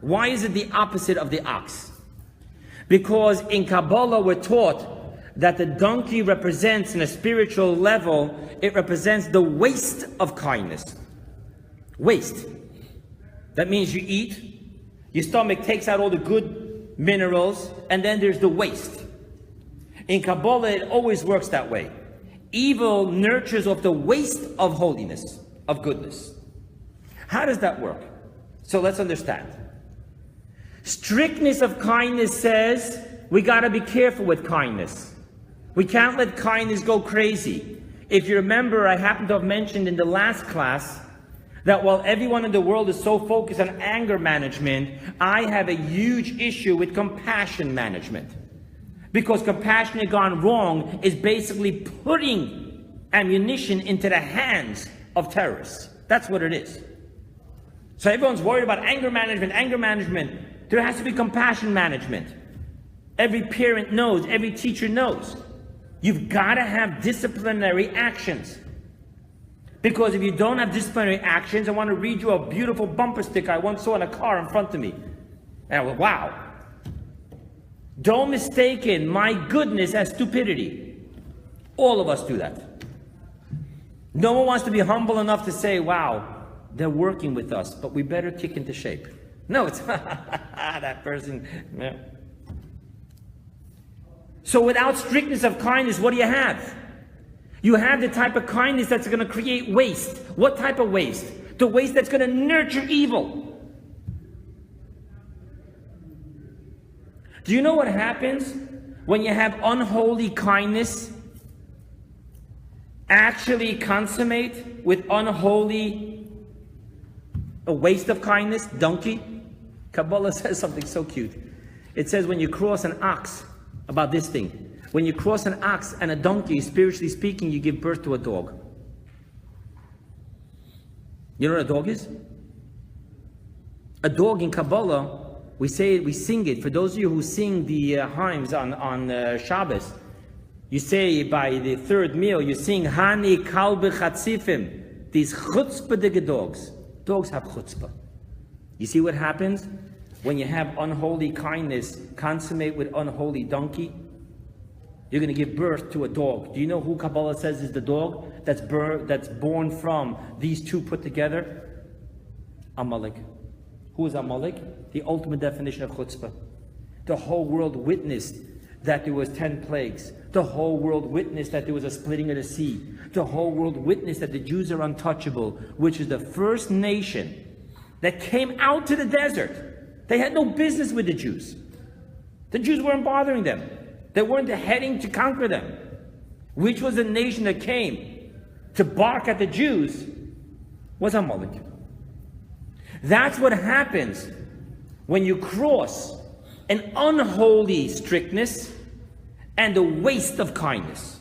Why is it the opposite of the ox? Because in Kabbalah we're taught that the donkey represents, in a spiritual level, it represents the waste of kindness. Waste. That means you eat, your stomach takes out all the good minerals, and then there's the waste. In Kabbalah, it always works that way. Evil nurtures off the waste of holiness, of goodness. How does that work? So let's understand. Strictness of kindness says we got to be careful with kindness. We can't let kindness go crazy. If you remember, I happen to have mentioned in the last class That while everyone in the world is so focused on anger management, I have a huge issue with compassion management. Because compassion gone wrong is basically putting ammunition into the hands of terrorists. That's what it is. So everyone's worried about anger management, anger management. There has to be compassion management. Every parent knows, every teacher knows. You've got to have disciplinary actions. Because if you don't have disciplinary actions, I want to read you a beautiful bumper sticker I once saw in a car in front of me. And I went, wow. Don't mistake my goodness as stupidity. All of us do that. No one wants to be humble enough to say, wow, they're working with us, but we better kick into shape. No, it's that person. Yeah. So without strictness of kindness, what do you have? You have the type of kindness that's going to create waste. What type of waste? The waste that's going to nurture evil. Do you know what happens when you have unholy kindness actually consummate with unholy a waste of kindness? Donkey. Kabbalah says something so cute. It says when you cross an ox, about this thing, when you cross an ox and a donkey, spiritually speaking, you give birth to a dog. You know what a dog is? A dog in Kabbalah, we sing it. For those of you who sing the hymns on Shabbos, you say by the third meal, you sing Hani Kalbe Chatzifim. These chutzpah dogs. Dogs have chutzpah. You see what happens when you have unholy kindness consummate with unholy donkey? You're going to give birth to a dog. Do you know who Kabbalah says is the dog that's born from these two put together? Amalek. Who is Amalek? The ultimate definition of chutzpah. The whole world witnessed that there was 10 plagues. The whole world witnessed that there was a splitting of the sea. The whole world witnessed that the Jews are untouchable, which is the first nation that came out to the desert. They had no business with the Jews. The Jews weren't bothering them. They weren't heading to conquer them. Which was the nation that came to bark at the Jews was Amalek. That's what happens when you cross an unholy strictness and a waste of kindness.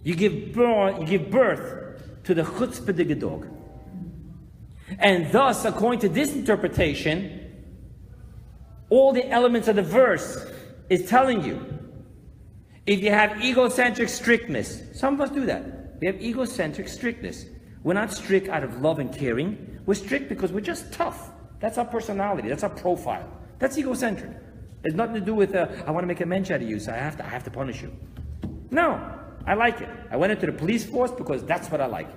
You give birth to the chutzpah de gedog. And thus, according to this interpretation, all the elements of the verse is telling you, if you have egocentric strictness, some of us do that. We have egocentric strictness. We're not strict out of love and caring. We're strict because we're just tough. That's our personality. That's our profile. That's egocentric. It's nothing to do with, I want to make a mensch out of you, so I have to punish you. No, I like it. I went into the police force because that's what I like.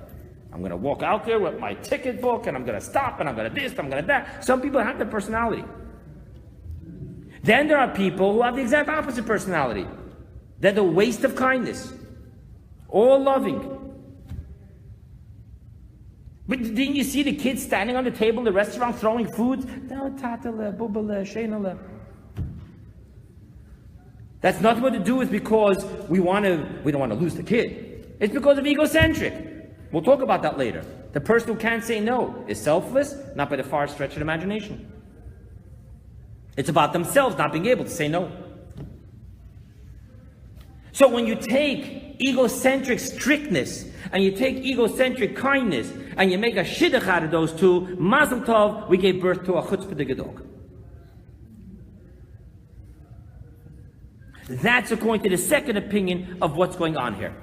I'm going to walk out there with my ticket book, and I'm going to stop, and I'm going to this, I'm going to that. Some people have the personality. Then there are people who have the exact opposite personality. They're the waste of kindness. All loving. But didn't you see the kids standing on the table in the restaurant throwing food? That's not what to do with because we don't want to lose the kid. It's because of egocentric. We'll talk about that later. The person who can't say no is selfless, not by the far stretch of imagination. It's about themselves not being able to say no. So when you take egocentric strictness and you take egocentric kindness and you make a shidduch out of those two, Mazel Tov, we gave birth to a chutzpah de gedog. That's according to the second opinion of what's going on here.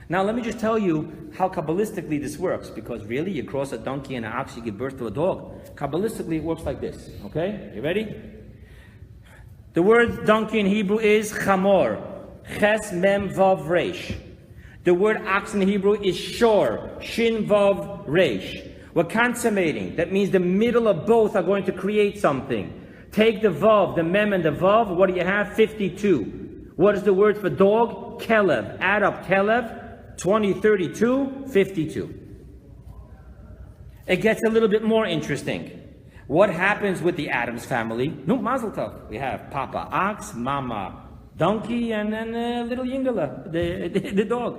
Now let me just tell you how Kabbalistically this works, because really you cross a donkey and an ox, you give birth to a dog. Kabbalistically it works like this, okay? You ready? The word donkey in Hebrew is chamor, ches mem vav reish. The word ox in Hebrew is shor, shin vav reish. We're consummating. That means the middle of both are going to create something. Take the vav, the mem and the vav, what do you have? 52. What is the word for dog? Kelev. Add up Kelev. 20, 32, 52. It gets a little bit more interesting. What happens with the Adams family? No, Mazel Tov. We have Papa Ox, Mama Donkey, and then little Yingala, the dog.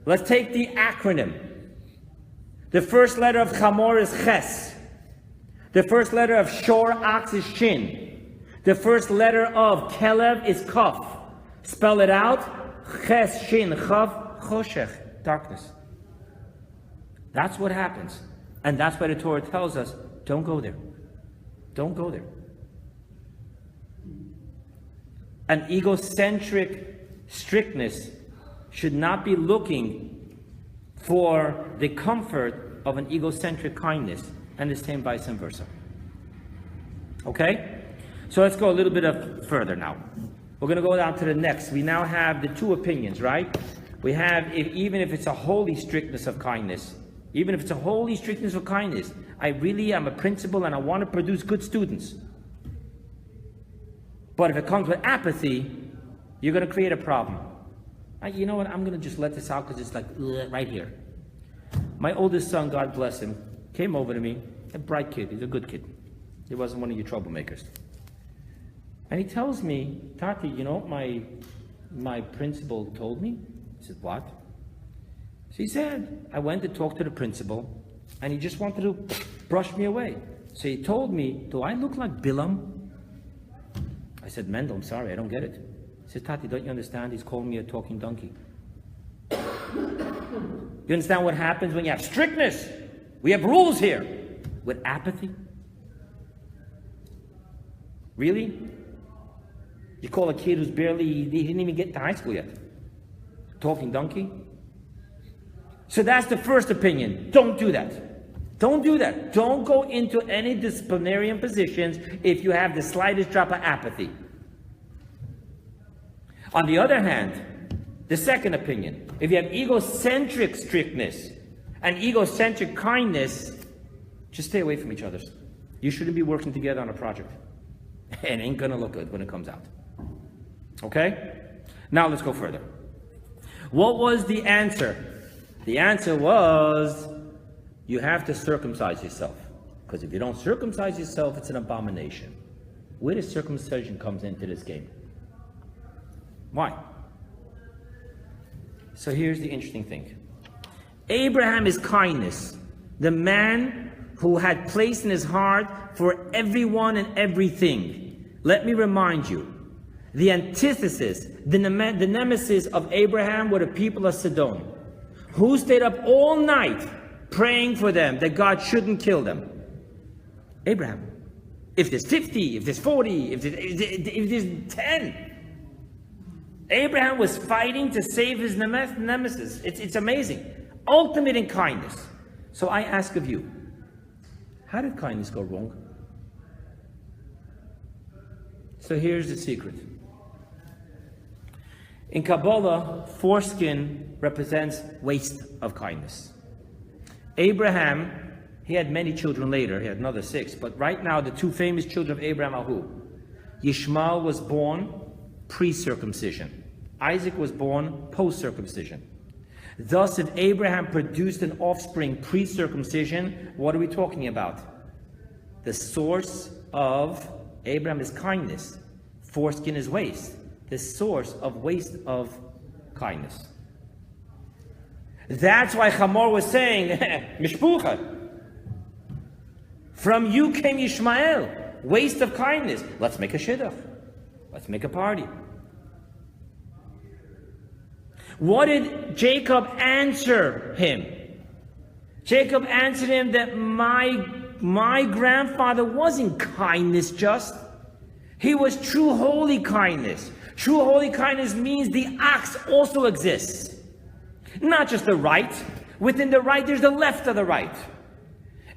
Let's take the acronym. The first letter of Chamor is Ches. The first letter of Shor, ox, is Shin. The first letter of Kelev is Kaf. Spell it out. Ches, Shin, Chav, Choshech, darkness. That's what happens. And that's why the Torah tells us, don't go there. Don't go there. An egocentric strictness should not be looking for the comfort of an egocentric kindness, and the same vice versa. Okay? So let's go a little bit further now. We're going to go down to the next. We now have the two opinions, right? We have, even if it's a holy strictness of kindness, even if it's a holy strictness of kindness, I really am a principal and I want to produce good students. But if it comes with apathy, you're going to create a problem. You know what? I'm going to just let this out because it's like right here. My oldest son, God bless him, came over to me, a bright kid, he's a good kid. He wasn't one of your troublemakers. And he tells me, Tati, you know what my principal told me? I said, what? So he said, I went to talk to the principal, and he just wanted to brush me away. So he told me, do I look like Bilam? I said, Mendel, I'm sorry, I don't get it. He said, Tati, don't you understand? He's calling me a talking donkey. You understand what happens when you have strictness? We have rules here. With apathy? Really? You call a kid who's he didn't even get to high school yet. Talking donkey? So that's the first opinion. Don't do that. Don't do that. Don't go into any disciplinarian positions if you have the slightest drop of apathy. On the other hand, the second opinion, if you have egocentric strictness and egocentric kindness, just stay away from each other. You shouldn't be working together on a project. It ain't gonna look good when it comes out. Okay? Now let's go further. What was the answer? The answer was, you have to circumcise yourself. Because if you don't circumcise yourself, it's an abomination. Where does circumcision comes into this game? Why? So here's the interesting thing. Abraham is kindness. The man who had placed in his heart for everyone and everything. Let me remind you, the antithesis, the nemesis of Abraham were the people of Sodom, who stayed up all night praying for them that God shouldn't kill them. Abraham. If there's 50, if there's 40, if there's 10. Abraham was fighting to save his nemesis. It's amazing. Ultimate in kindness. So I ask of you, how did kindness go wrong? So here's the secret. In Kabbalah, foreskin represents waste of kindness. Abraham, he had many children later. He had another 6. But right now, the 2 famous children of Abraham are who? Yishmael was born pre-circumcision. Isaac was born post-circumcision. Thus, if Abraham produced an offspring pre-circumcision, what are we talking about? The source of Abraham is kindness. Foreskin is waste. The source of waste of kindness. That's why Chamor was saying, Mishpucha. From you came Yishmael. Waste of kindness. Let's make a shidduch. Let's make a party. What did Jacob answer him? Jacob answered him that my grandfather wasn't kindness just. He was true holy kindness. True holy kindness means the ox also exists. Not just the right. Within the right, there's the left of the right.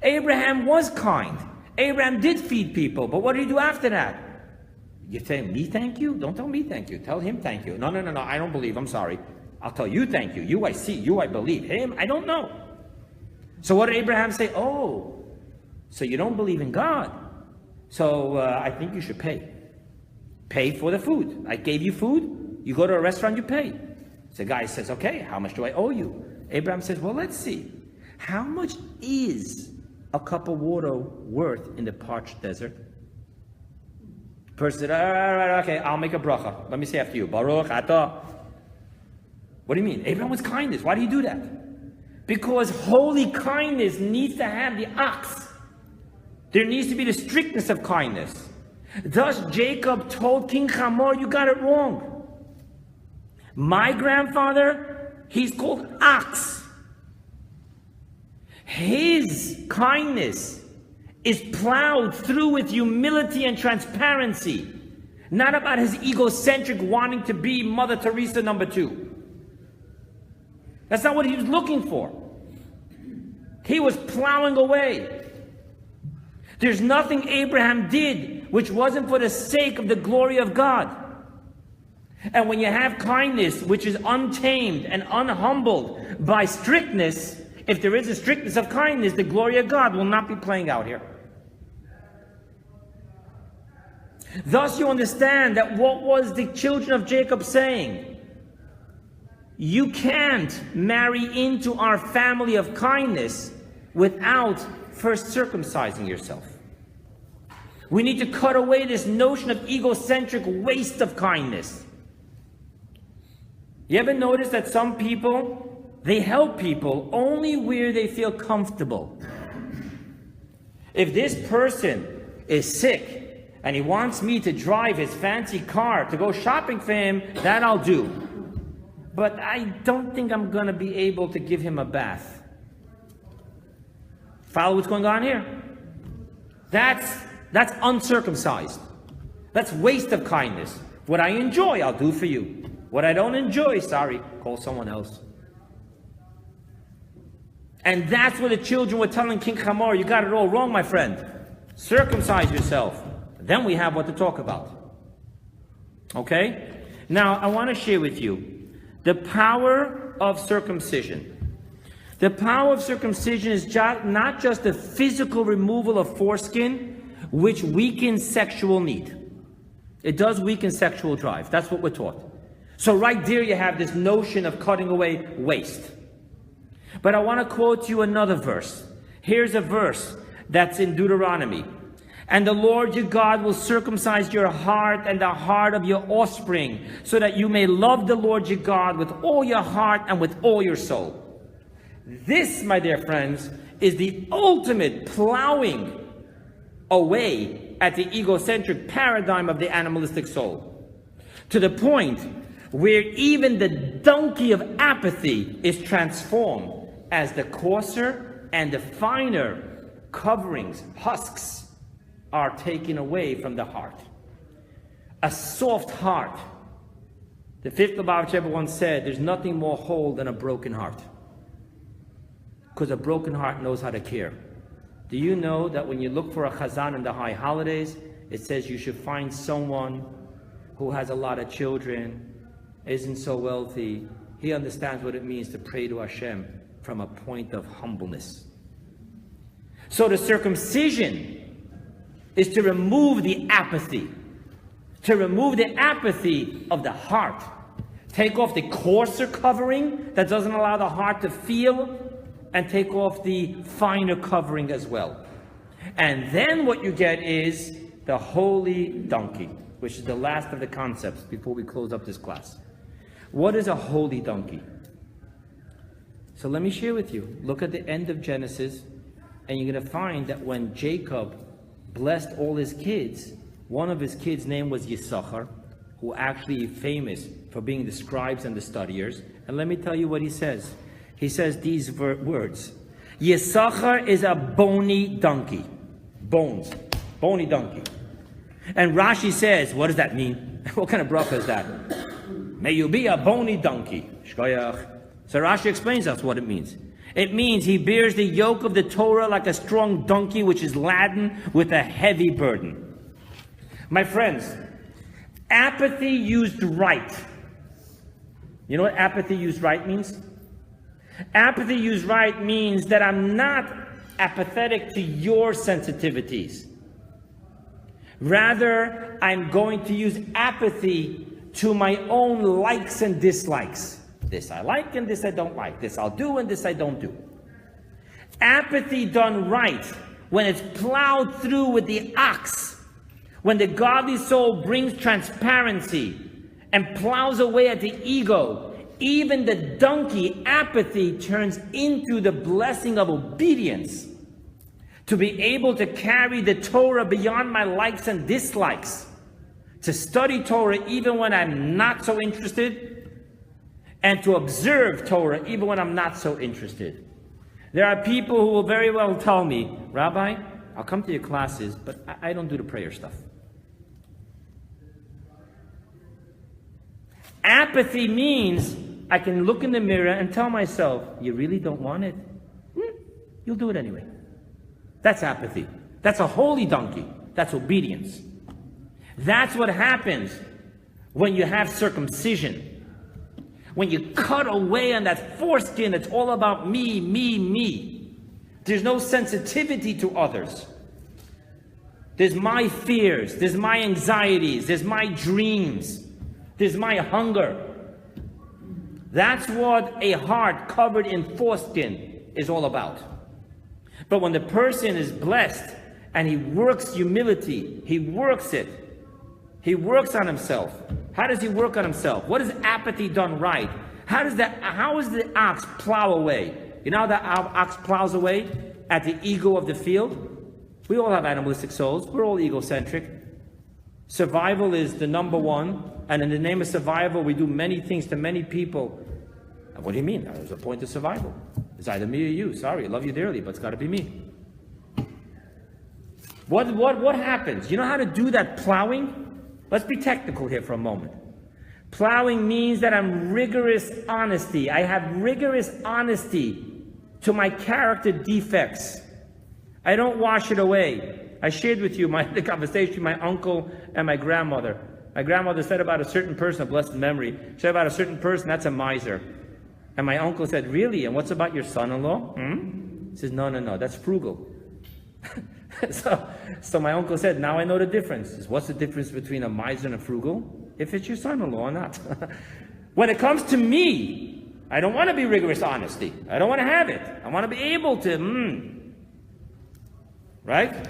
Abraham was kind. Abraham did feed people, but what did he do after that? You tell me thank you? Don't tell me thank you. Tell him thank you. No, I don't believe. I'm sorry. I'll tell you thank you. You I see. You I believe. Him I don't know. So what did Abraham say? Oh, so you don't believe in God. So I think you should pay. Pay for the food. I gave you food. You go to a restaurant, you pay. So the guy says, okay, how much do I owe you? Abraham says, well, let's see. How much is a cup of water worth in the parched desert? The person said, all right, okay, I'll make a bracha. Let me say after you. Baruch atah. What do you mean? Abraham was kindness. Why do you do that? Because holy kindness needs to have the ox. There needs to be the strictness of kindness. Thus Jacob told King Hamor, you got it wrong. My grandfather, he's called ox. His kindness is plowed through with humility and transparency. Not about his egocentric wanting to be Mother Teresa #2. That's not what he was looking for. He was plowing away. There's nothing Abraham did which wasn't for the sake of the glory of God. And when you have kindness which is untamed and unhumbled by strictness, if there is a strictness of kindness, the glory of God will not be playing out here. Thus you understand that what was the children of Jacob saying? You can't marry into our family of kindness without first circumcising yourself. We need to cut away this notion of egocentric waste of kindness. You ever notice that some people, they help people only where they feel comfortable? If this person is sick and he wants me to drive his fancy car to go shopping for him, that I'll do. But I don't think I'm going to be able to give him a bath. Follow what's going on here? That's uncircumcised. That's waste of kindness. What I enjoy, I'll do for you. What I don't enjoy, sorry, call someone else. And that's what the children were telling King Hamor, you got it all wrong, my friend. Circumcise yourself. Then we have what to talk about. Okay? Now, I want to share with you the power of circumcision. The power of circumcision is not just the physical removal of foreskin, which weakens sexual need. It does weaken sexual drive. That's what we're taught. So right there you have this notion of cutting away waste. But I want to quote you another verse. Here's a verse that's in Deuteronomy. And the Lord your God will circumcise your heart and the heart of your offspring, so that you may love the Lord your God with all your heart and with all your soul. This, my dear friends, is the ultimate plowing away at the egocentric paradigm of the animalistic soul. To the point where even the donkey of apathy is transformed as the coarser and the finer coverings, husks, are taken away from the heart. A soft heart. The fifth Luvabitcher Rebbe once said, there's nothing more whole than a broken heart. Because a broken heart knows how to care. Do you know that when you look for a chazan in the high holidays, it says you should find someone who has a lot of children, isn't so wealthy. He understands what it means to pray to Hashem from a point of humbleness. So the circumcision is to remove the apathy. To remove the apathy of the heart. Take off the coarser covering that doesn't allow the heart to feel, and take off the finer covering as well. And then what you get is the holy donkey, which is the last of the concepts before we close up this class. What is a holy donkey? So let me share with you. Look at the end of Genesis, and you're going to find that when Jacob blessed all his kids, one of his kids' name was Yisachar, who actually is famous for being the scribes and the studiers. And let me tell you what he says. He says these words. Yisachar is a bony donkey. Bones. Bony donkey. And Rashi says, what does that mean? What kind of bracha is that? May you be a bony donkey. Shkoyach. So Rashi explains us what it means. It means he bears the yoke of the Torah like a strong donkey which is laden with a heavy burden. My friends, apathy used right. You know what apathy used right means? Apathy used right means that I'm not apathetic to your sensitivities. Rather, I'm going to use apathy to my own likes and dislikes. This I like and this I don't like. This I'll do and this I don't do. Apathy done right, when it's plowed through with the ox, when the godly soul brings transparency and plows away at the ego, Even the donkey, apathy, turns into the blessing of obedience. To be able to carry the Torah beyond my likes and dislikes. To study Torah even when I'm not so interested. And to observe Torah even when I'm not so interested. There are people who will very well tell me, Rabbi, I'll come to your classes, but I don't do the prayer stuff. Apathy means I can look in the mirror and tell myself, you really don't want it? You'll do it anyway. That's apathy. That's a holy donkey. That's obedience. That's what happens when you have circumcision. When you cut away on that foreskin, it's all about me, me, me. There's no sensitivity to others. There's my fears, there's my anxieties, there's my dreams, there's my hunger. That's what a heart covered in foreskin is all about. But when the person is blessed and he works humility, he works it. He works on himself. How does he work on himself? What is apathy done right? How is the ox plow away? You know how the ox plows away at the ego of the field? We all have animalistic souls. We're all egocentric. Survival is the number one. And in the name of survival, we do many things to many people. What do you mean? There's a point to survival. It's either me or you. Sorry, I love you dearly, but it's got to be me. What happens? You know how to do that plowing? Let's be technical here for a moment. Plowing means that I'm rigorous honesty. I have rigorous honesty to my character defects. I don't wash it away. I shared with you the conversation with my uncle and my grandmother. My grandmother said about a certain person, a blessed memory, she said about a certain person, that's a miser. And my uncle said, really? And what's about your son-in-law? He says, no, that's frugal. So my uncle said, now I know the difference. He says, what's the difference between a miser and a frugal? If it's your son-in-law or not. When it comes to me, I don't want to be rigorous honesty. I don't want to have it. I want to be able to, right?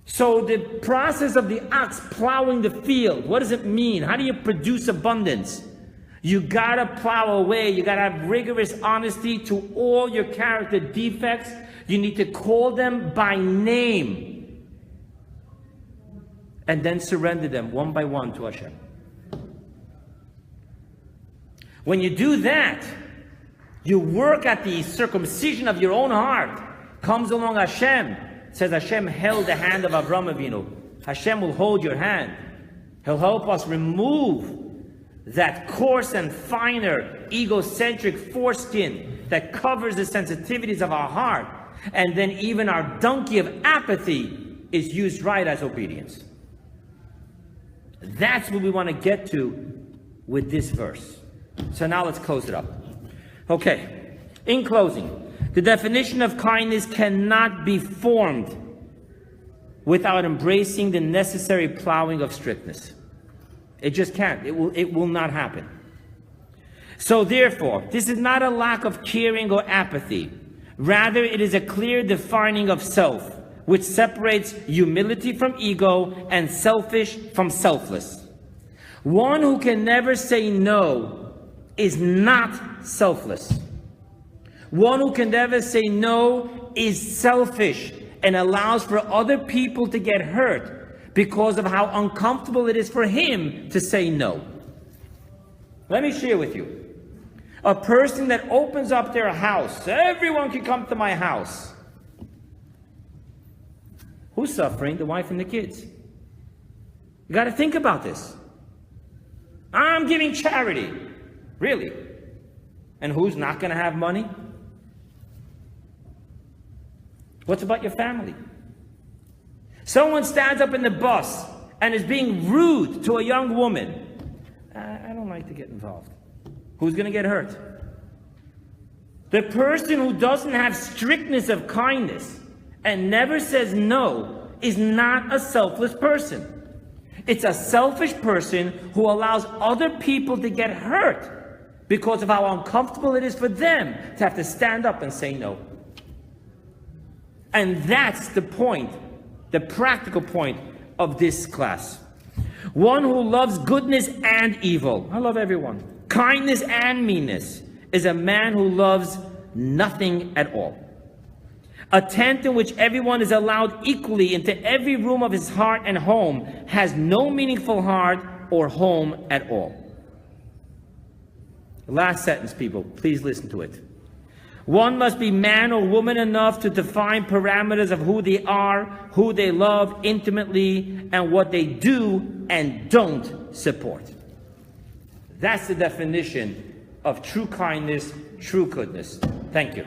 So the process of the ox plowing the field, what does it mean? How do you produce abundance? You gotta plow away. You gotta have rigorous honesty to all your character defects. You need to call them by name. And then surrender them one by one to Hashem. When you do that, you work at the circumcision of your own heart. Comes along Hashem. Says Hashem held the hand of Avrohom Avinu. Hashem will hold your hand. He'll help us remove that coarse and finer egocentric foreskin that covers the sensitivities of our heart. And then even our donkey of apathy is used right as obedience. That's what we want to get to with this verse. So now let's close it up. Okay, in closing, the definition of kindness cannot be formed without embracing the necessary plowing of strictness. It just can't. It will not happen. So therefore, this is not a lack of caring or apathy. Rather, it is a clear defining of self, which separates humility from ego and selfish from selfless. One who can never say no is not selfless. One who can never say no is selfish and allows for other people to get hurt because of how uncomfortable it is for him to say no. Let me share with you. A person that opens up their house, everyone can come to my house. Who's suffering? The wife and the kids. You got to think about this. I'm giving charity. Really? And who's not going to have money? What's about your family? Someone stands up in the bus and is being rude to a young woman. I don't like to get involved. Who's going to get hurt? The person who doesn't have strictness of kindness and never says no is not a selfless person. It's a selfish person who allows other people to get hurt because of how uncomfortable it is for them to have to stand up and say no. And that's the point, the practical point of this class. One who loves goodness and evil. I love everyone. Kindness and meanness is a man who loves nothing at all. A tent in which everyone is allowed equally into every room of his heart and home has no meaningful heart or home at all. Last sentence, people, please listen to it. One must be man or woman enough to define parameters of who they are, who they love intimately, and what they do and don't support. That's the definition of true kindness, true goodness. Thank you.